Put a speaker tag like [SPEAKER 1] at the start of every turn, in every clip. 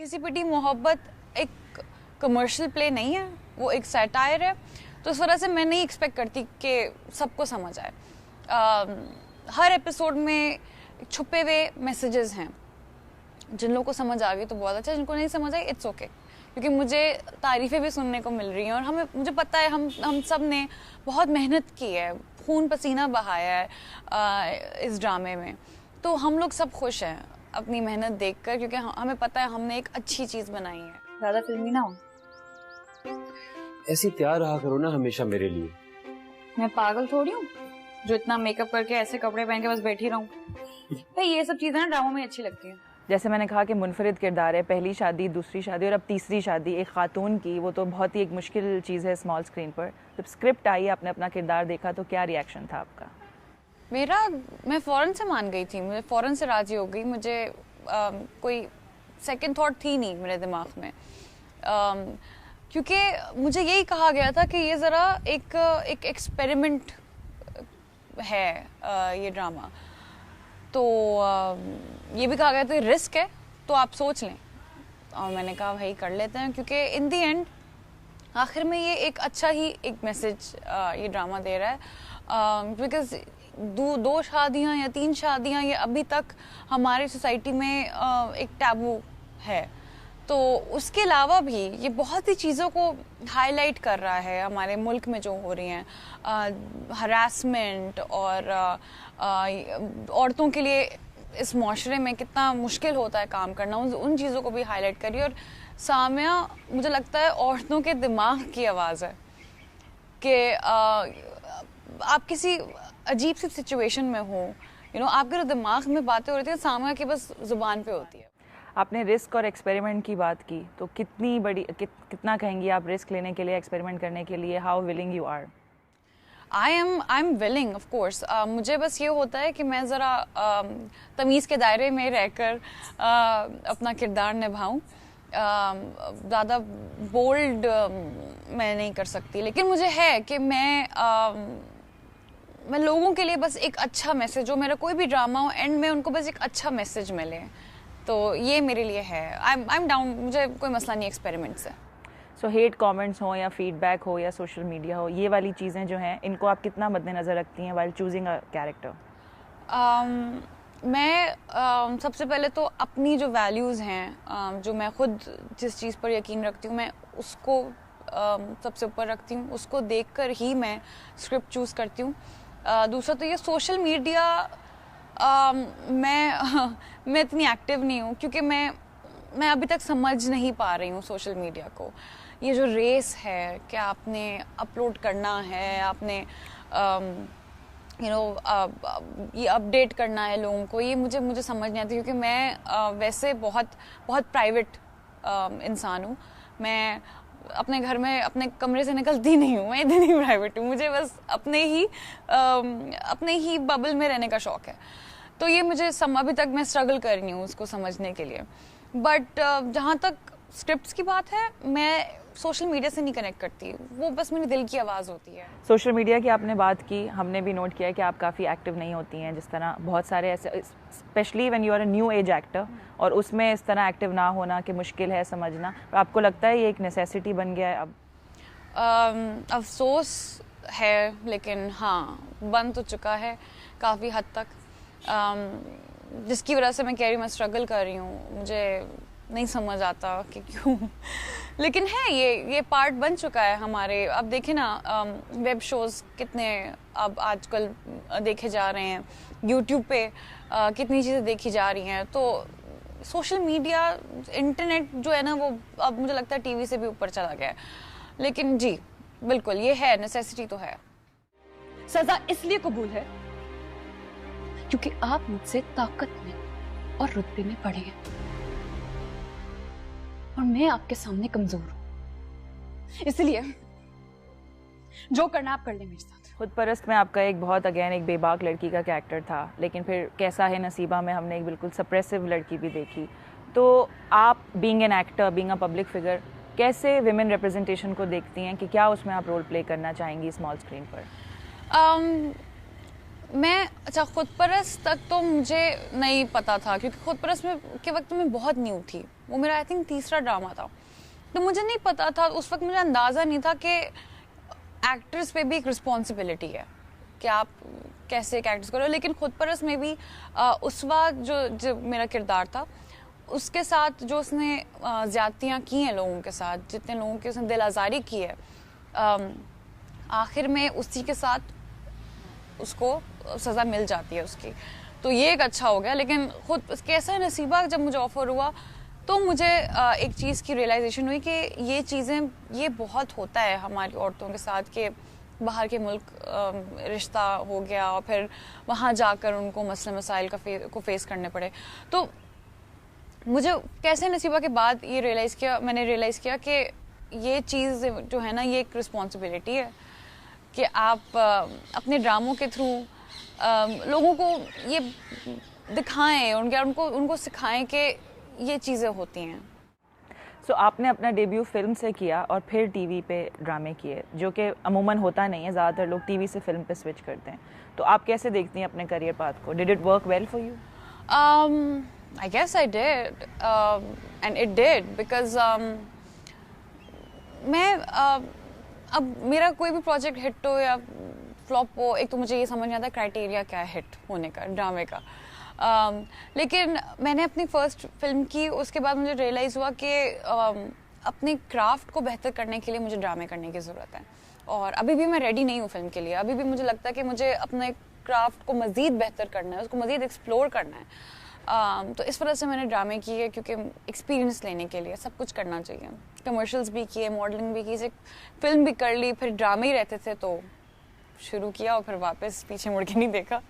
[SPEAKER 1] किसी पिटी मोहब्बत एक कमर्शियल प्ले नहीं है, वो एक सैटायर है। तो इस वजह से मैं नहीं एक्सपेक्ट करती कि सबको समझ आए। हर एपिसोड में छुपे हुए मैसेजेस हैं। जिन लोगों को समझ आ गई तो बहुत अच्छा, जिनको नहीं समझ आई इट्स ओके, क्योंकि मुझे तारीफ़ें भी सुनने को मिल रही हैं और मुझे पता है हम सब ने बहुत मेहनत की है, खून पसीना बहाया है इस ड्रामे में। तो हम लोग सब खुश हैं अपनी मेहनत देखकर, क्योंकि हमें पता है हमने एक अच्छी चीज़ बनाई है। ज़्यादा फिल्मी ना हो।
[SPEAKER 2] ऐसी तैयार रहा करो ना हमेशा मेरे लिए।
[SPEAKER 1] मैं पागल थोड़ी हूँ जो इतना मेकअप करके ऐसे कपड़े पहन के बस बैठी रहूँ। भाई ये सब चीज़ें ना ड्रामा में अच्छी लगती हैं।
[SPEAKER 3] जैसे मैंने कहा कि मुनफरिद किरदार है, पहली शादी, दूसरी शादी और अब तीसरी शादी एक खातून की, वो तो बहुत ही एक मुश्किल चीज़ है स्मॉल स्क्रीन पर। जब स्क्रिप्ट आई, आपने अपना किरदार देखा तो क्या रिएक्शन था आपका?
[SPEAKER 1] मैं फ़ौरन से मान गई थी, मुझे फ़ौरन से राज़ी हो गई। मुझे कोई सेकंड थॉट थी नहीं मेरे दिमाग में, क्योंकि मुझे यही कहा गया था कि ये ज़रा एक एक्सपेरिमेंट है ये ड्रामा। तो ये भी कहा गया था रिस्क है तो आप सोच लें, और मैंने कहा भाई कर लेते हैं, क्योंकि इन दी एंड आखिर में ये एक अच्छा ही एक मैसेज ये ड्रामा दे रहा है। बिकॉज दो शादियां या 3 शादियां ये अभी तक हमारी सोसाइटी में एक टैबू है। तो उसके अलावा भी ये बहुत सी चीज़ों को हाईलाइट कर रहा है हमारे मुल्क में जो हो रही हैं, हरासमेंट और औरतों के लिए इस माशरे में कितना मुश्किल होता है काम करना, उन चीज़ों को भी हाईलाइट करी। और सामिया मुझे लगता है औरतों के दिमाग की आवाज़ है कि आप किसी अजीब सी सिचुएशन में हो, आपके जो दिमाग में बातें हो रही थी सामिया की बस ज़ुबान पे होती है।
[SPEAKER 3] आपने रिस्क और एक्सपेरिमेंट की बात की, तो कितना कहेंगी आप रिस्क लेने के लिए, एक्सपेरिमेंट करने के लिए? How willing you are?
[SPEAKER 1] I am willing of course. मुझे बस ये होता है कि मैं ज़रा तमीज़ के दायरे में रहकर अपना किरदार निभाऊं। ज़्यादा बोल्ड मैं नहीं कर सकती, लेकिन मुझे है कि मैं लोगों के लिए बस एक अच्छा मैसेज, जो मेरा कोई भी ड्रामा हो एंड में उनको बस एक अच्छा मैसेज मिले, तो ये मेरे लिए है। आई एम डाउन, मुझे कोई मसला नहीं एक्सपेरिमेंट से।
[SPEAKER 3] सो हेट कमेंट्स हो या फीडबैक हो या सोशल मीडिया हो, ये वाली चीज़ें जो हैं इनको आप कितना मद्देनज़र रखती हैं वाइल चूजिंग अ कैरेक्टर?
[SPEAKER 1] मैं सबसे पहले तो अपनी जो वैल्यूज़ हैं, जो मैं खुद जिस चीज़ पर यकीन रखती हूँ, मैं उसको सबसे ऊपर रखती हूँ। उसको देखकर ही मैं स्क्रिप्ट चूज़ करती हूँ। दूसरा तो ये सोशल मीडिया, मैं इतनी एक्टिव नहीं हूँ, क्योंकि मैं अभी तक समझ नहीं पा रही हूँ सोशल मीडिया को। ये जो रेस है कि आपने अपलोड करना है, आपने ये अपडेट करना है लोगों को, ये मुझे समझ नहीं आती, क्योंकि मैं वैसे बहुत बहुत प्राइवेट इंसान हूँ। मैं अपने घर में अपने कमरे से निकलती नहीं हूँ, मैं इतनी प्राइवेट हूँ। मुझे बस अपने ही बबल में रहने का शौक़ है। तो ये मुझे अभी तक मैं स्ट्रगल कर रही हूँ उसको समझने के लिए। बट जहाँ तक स्क्रिप्ट्स की बात है, मैं सोशल मीडिया से नहीं कनेक्ट करती, वो बस मेरे दिल की आवाज़ होती है।
[SPEAKER 3] सोशल मीडिया की आपने बात की, हमने भी नोट किया है कि आप काफ़ी एक्टिव नहीं होती हैं, जिस तरह बहुत सारे ऐसे, specially when you are a new age actor, और उसमें इस तरह एक्टिव ना होना कि मुश्किल है समझना। आपको लगता है ये एक नेसेसिटी बन गया है अब?
[SPEAKER 1] अफसोस है, लेकिन हाँ बन तो चुका है काफ़ी हद तक, जिसकी वजह से मैं कह रही हूँ मैं स्ट्रगल कर रही हूँ। मुझे नहीं समझ आता कि क्यों, लेकिन है ये पार्ट बन चुका है हमारे। अब देखें ना, वेब शोज़ कितने अब आजकल देखे जा रहे हैं, यूट्यूब पे कितनी चीज़ें देखी जा रही हैं। तो सोशल मीडिया, इंटरनेट जो है ना, वो अब मुझे लगता है टीवी से भी ऊपर चला गया है। लेकिन जी बिल्कुल ये है, नेसेसिटी तो है।
[SPEAKER 4] सजा इसलिए कबूल है क्योंकि आप मुझसे ताकत में और रुतबे में बड़े हैं और मैं आपके सामने कमजोर हूं, इसलिए जो करना आप कर ले मेरे साथ।
[SPEAKER 3] खुद परस्त में आपका एक बहुत एक बेबाक लड़की का कैरेक्टर था, लेकिन फिर कैसा है नसीबा में हमने एक बिल्कुल सप्रेसिव लड़की भी देखी। तो आप being an actor, being a public figure, कैसे विमेन रिप्रेजेंटेशन को देखती हैं कि क्या उसमें आप रोल प्ले करना चाहेंगी स्मॉल स्क्रीन पर?
[SPEAKER 1] मैं खुद परस्त तक तो मुझे नहीं पता था, क्योंकि खुद परस्त में के वक्त मैं बहुत न्यू थी, वो मेरा आई थिंक तीसरा ड्रामा था। तो मुझे नहीं पता था उस वक्त, मुझे अंदाज़ा नहीं था कि एक्टर्स पे भी एक रिस्पॉन्सिबिलिटी है कि आप कैसे एक एक्ट्रेस करो। लेकिन खुद परस में भी उस वक्त जो मेरा किरदार था उसके साथ जो उसने ज़्यादतियाँ की हैं लोगों के साथ, जितने लोगों की उसने दिल आज़ारी की है, आखिर में उसी के साथ उसको सज़ा मिल जाती है उसकी। तो ये एक अच्छा हो गया। लेकिन खुद कैसा है नसीबा, जब मुझे ऑफ़र हुआ तो मुझे एक चीज़ की रियलाइजेशन हुई कि ये चीज़ें, ये बहुत होता है हमारी औरतों के साथ कि बाहर के मुल्क रिश्ता हो गया और फिर वहाँ जाकर उनको मसले मसाइल को फेस करने पड़े। तो मुझे कैसे नसीबा के बाद ये मैंने रियलाइज़ किया कि ये चीज़ जो है ना, ये एक रिस्पॉन्सिबिलिटी है कि आप अपने ड्रामों के थ्रू लोगों को ये दिखाएं, उनको सिखाएं कि ये चीज़ें होती हैं।
[SPEAKER 3] सो आपने अपना डेब्यू फिल्म से किया और फिर टीवी पे ड्रामे किए, जो कि अमूमन होता नहीं है, ज़्यादातर लोग टीवी से फिल्म पे स्विच करते हैं। तो आप कैसे देखती हैं अपने करियर पाथ को? Did it work well for you?
[SPEAKER 1] I guess I did, and it did because मैं अब मेरा कोई भी प्रोजेक्ट हिट हो या फ्लॉप हो, एक तो मुझे ये समझ नहीं आता क्राइटेरिया क्या है हिट होने का ड्रामे का। लेकिन मैंने अपनी फर्स्ट फिल्म की, उसके बाद मुझे रियलाइज़ हुआ कि अपने क्राफ्ट को बेहतर करने के लिए मुझे ड्रामे करने की ज़रूरत है। और अभी भी मैं रेडी नहीं हूँ फिल्म के लिए। अभी भी मुझे लगता है कि मुझे अपने क्राफ्ट को मज़ीद बेहतर करना है, उसको मज़ीद एक्सप्लोर करना है। तो इस वजह से मैंने ड्रामे किए, क्योंकि एक्सपीरियंस लेने के लिए सब कुछ करना चाहिए। कमर्शियल्स भी किए, मॉडलिंग भी की, फिल्म भी कर ली, फिर ड्रामे ही रहते थे तो शुरू किया और फिर वापस पीछे मुड़ के नहीं देखा।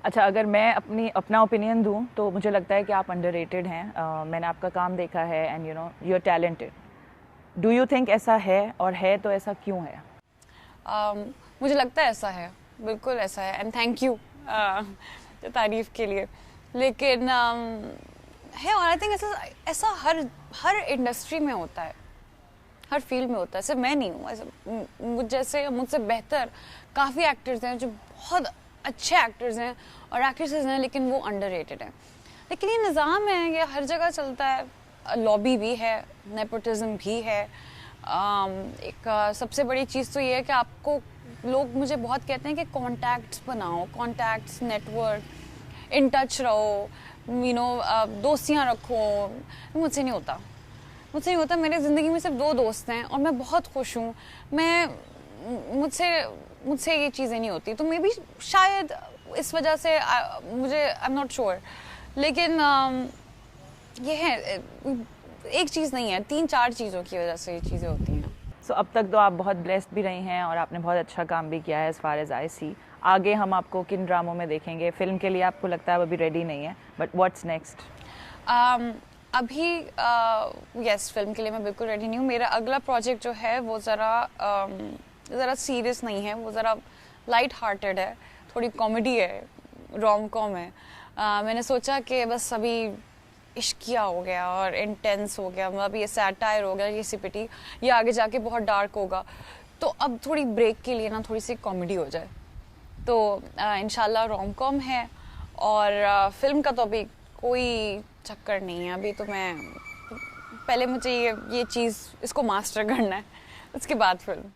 [SPEAKER 3] अच्छा, अगर मैं अपना ओपिनियन दूं तो मुझे लगता है कि आप अंडररेटेड हैं। मैंने आपका काम देखा है and you know you are talented. Do you think ऐसा है, और है तो ऐसा क्यों है?
[SPEAKER 1] मुझे लगता है ऐसा है, बिल्कुल ऐसा है, एंड थैंक यू तारीफ़ के लिए। लेकिन है, और आई थिंक ऐसा हर इंडस्ट्री में होता है, हर फील्ड में होता है। सिर्फ मैं नहीं हूँ, ऐसे मुझसे बेहतर काफ़ी एक्टर्स हैं जो बहुत अच्छे एक्टर्स हैं और एक्ट्रेसेस हैं, लेकिन वो अंडररेटेड हैं। लेकिन ये निज़ाम है, ये हर जगह चलता है। लॉबी भी है, नेपोटिज्म भी है। एक सबसे बड़ी चीज़ तो ये है कि आपको लोग मुझे बहुत कहते हैं कि कॉन्टैक्ट्स बनाओ, कॉन्टैक्ट्स, नेटवर्क, इन टच रहो, यू नो दोस्तियाँ रखो। मुझसे नहीं होता। मेरे ज़िंदगी में सिर्फ 2 दोस्त हैं और मैं बहुत खुश हूँ। मुझसे ये चीज़ें नहीं होती। तो मे बी शायद इस वजह से मुझे आई एम नॉट श्योर। लेकिन ये है, एक चीज़ नहीं है, 3-4 चीज़ों की वजह से ये चीज़ें होती हैं।
[SPEAKER 3] सो अब तक तो आप बहुत ब्लेस्ड भी रही हैं और आपने बहुत अच्छा काम भी किया है एज़ फार एज आई सी। आगे हम आपको किन ड्रामों में देखेंगे? फिल्म के लिए आपको लगता है अभी रेडी नहीं है, बट व्हाट्स नेक्स्ट?
[SPEAKER 1] अभी यस, फिल्म के लिए मैं बिल्कुल रेडी नहीं हूँ। मेरा अगला प्रोजेक्ट जो है वो ज़रा सीरियस नहीं है, वो ज़रा लाइट हार्टेड है, थोड़ी कॉमेडी है, रोम कॉम है। मैंने सोचा कि बस अभी इश्किया हो गया और इंटेंस हो गया, मतलब ये सैटायर हो गया, ये सिपिटी, ये आगे जाके बहुत डार्क होगा। तो अब थोड़ी ब्रेक के लिए ना थोड़ी सी कॉमेडी हो जाए। तो इंशाल्लाह रोम कॉम है। और फिल्म का तो अभी कोई चक्कर नहीं है। अभी तो मैं पहले मुझे ये चीज़ इसको मास्टर करना है, उसके बाद फिल्म।